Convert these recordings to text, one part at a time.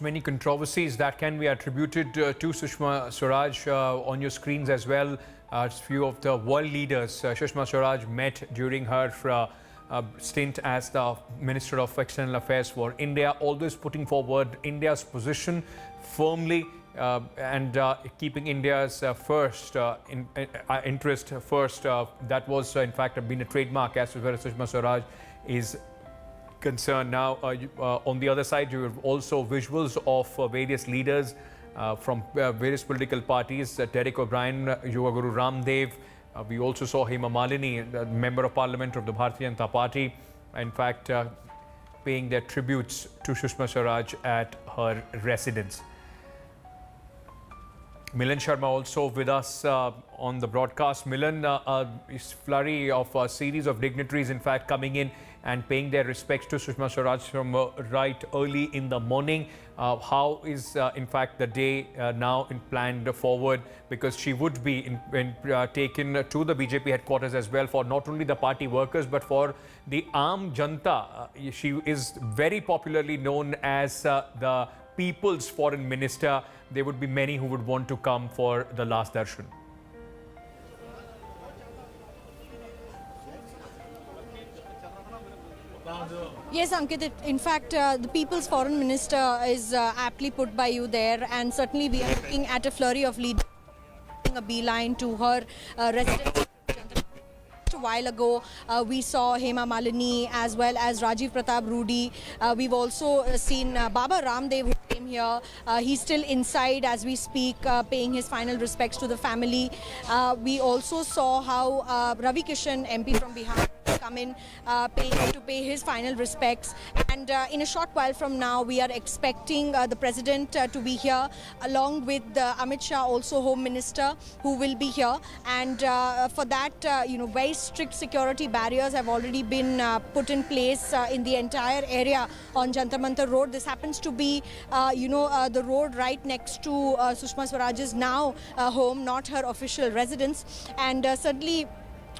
many controversies that can be attributed to Sushma Swaraj on your screens as well. A few of the world leaders Sushma Swaraj met during her stint as the Minister of External Affairs for India, always putting forward India's position firmly and keeping India's interest first. That was in fact been a trademark as far as Sushma Swaraj is concerned. Now on the other side, you have also visuals of various leaders from various political parties, Derek O'Brien, Yoga Guru Ramdev. We also saw Hema Malini, the Member of Parliament of the Bharatiya Janata Party, in fact paying their tributes to Sushma Swaraj at her residence. Milan Sharma also with us on the broadcast. Milan, a flurry of a series of dignitaries in fact coming in and paying their respects to Sushma Swaraj from right early in the morning. How is in fact the day now planned forward, because she would be taken to the BJP headquarters as well for not only the party workers but for the Aam Janta. She is very popularly known as the People's Foreign Minister. There would be many who would want to come for the last darshan. Yes, Ankit, in fact, the People's Foreign Minister is aptly put by you there, and certainly we are looking at a flurry of leaders a beeline to her residence. A while ago, we saw Hema Malini as well as Rajiv Pratap Rudy. We've also seen Baba Ramdev who came here. He's still inside as we speak, paying his final respects to the family. We also saw how Ravi Kishan, MP from Bihar, come in to pay his final respects, and in a short while from now we are expecting the President to be here along with Amit Shah, also Home Minister, who will be here, and for that very strict security barriers have already been put in place in the entire area on Jantar Mantar Road. This happens to be the road right next to Sushma Swaraj's now home, not her official residence, and certainly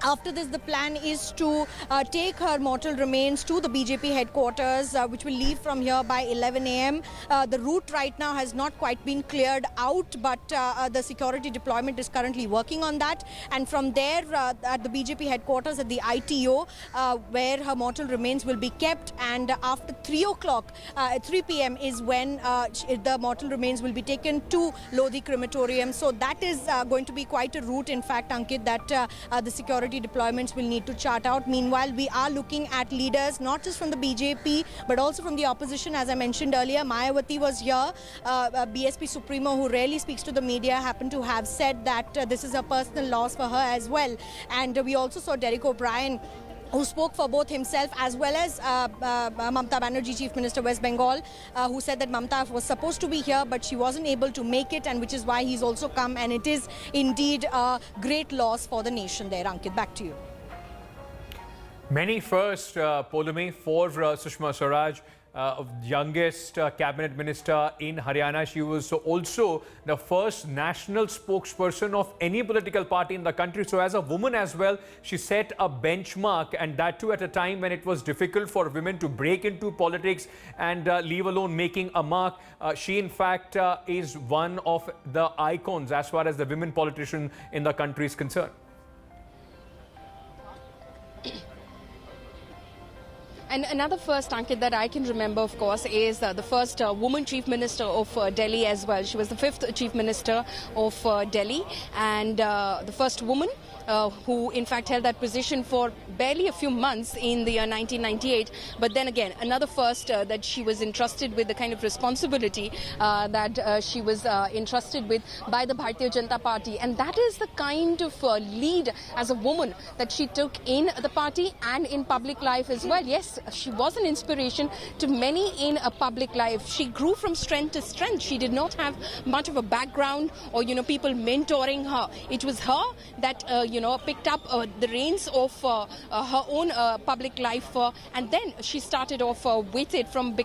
after this, the plan is to take her mortal remains to the BJP headquarters, which will leave from here by 11 a.m. The route right now has not quite been cleared out, but the security deployment is currently working on that. And from there, at the BJP headquarters at the ITO, where her mortal remains will be kept. And after 3 o'clock, 3 p.m. is when the mortal remains will be taken to Lodi crematorium. So that is going to be quite a route, in fact, Ankit, that the security deployments will need to chart out. Meanwhile, we are looking at leaders not just from the BJP but also from the opposition. As I mentioned earlier, Mayawati was here. BSP Supremo, who rarely speaks to the media, happened to have said that this is a personal loss for her as well. And we also saw Derek O'Brien, who spoke for both himself as well as Mamta Banerjee, Chief Minister West Bengal, who said that Mamta was supposed to be here but she wasn't able to make it, and which is why he's also come, and it is indeed a great loss for the nation there. Ankit, back to you. Many first, Polumi, for Sushma Swaraj. Youngest cabinet minister in Haryana. She was also the first national spokesperson of any political party in the country. So as a woman as well, she set a benchmark, and that too at a time when it was difficult for women to break into politics and leave alone making a mark. She in fact is one of the icons as far as the women politician in the country is concerned. And another first, Ankit, that I can remember, of course, is the first woman Chief Minister of Delhi as well. She was the 5th Chief Minister of Delhi, and the first woman who in fact held that position for barely a few months in the year 1998. But then again, another first, that she was entrusted with the kind of responsibility that she was entrusted with by the Bharatiya Janata Party. And that is the kind of lead as a woman that she took in the party and in public life as well. Yes, she was an inspiration to many in a public life. She grew from strength to strength. She did not have much of a background or, people mentoring her. It was her that, picked up the reins of her own public life, and then she started off with it from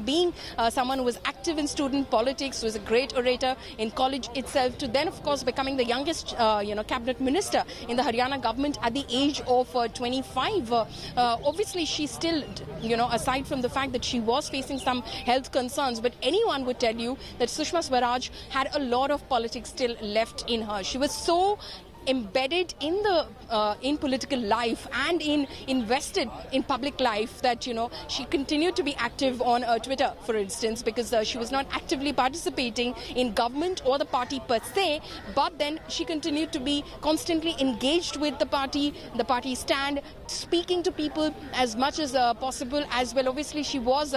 being someone who was active in student politics, who was a great orator in college itself, to then, of course, becoming the youngest, cabinet minister in the Haryana government at the age of 25. Obviously, she still, aside from the fact that she was facing some health concerns, but anyone would tell you that Sushma Swaraj had a lot of politics still left in her. She was so embedded in the in political life and invested in public life that she continued to be active on Twitter, for instance, because she was not actively participating in government or the party per se, but then she continued to be constantly engaged with the party stand, speaking to people as much as possible as well. Obviously she was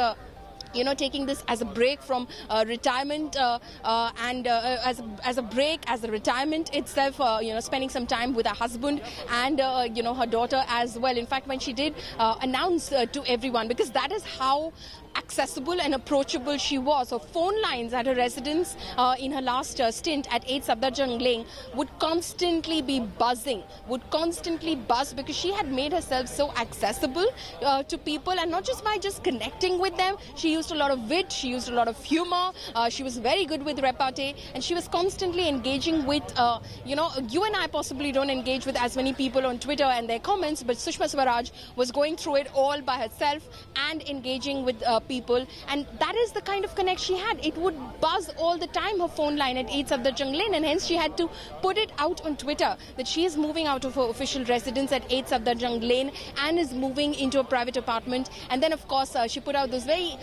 taking this as a break from retirement and as a break, as a retirement itself, spending some time with her husband and, her daughter as well. In fact, when she did announce to everyone, because that is how accessible and approachable she was. Her phone lines at her residence in her last stint at 8 Safdarjung Lane would constantly be buzzing, because she had made herself so accessible to people, and not just by just connecting with them. She used a lot of wit, she used a lot of humor, she was very good with repartee, and she was constantly engaging with, you and I possibly don't engage with as many people on Twitter and their comments, but Sushma Swaraj was going through it all by herself and engaging with people, and that is the kind of connect she had. It would buzz all the time, her phone line at 8 Safdarjung Lane, and hence she had to put it out on Twitter that she is moving out of her official residence at 8 Safdarjung Lane and is moving into a private apartment. And then of course she put out those very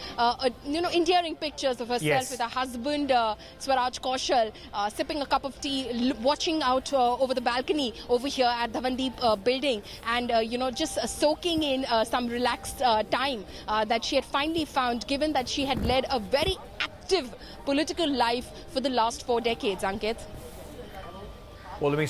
endearing pictures of herself with her husband Swaraj Kaushal sipping a cup of tea, watching out over the balcony over here at Dhawandeep building, and just soaking in some relaxed time that she had finally found, given that she had led a very active political life for the last 4 decades, Ankit. Well, let me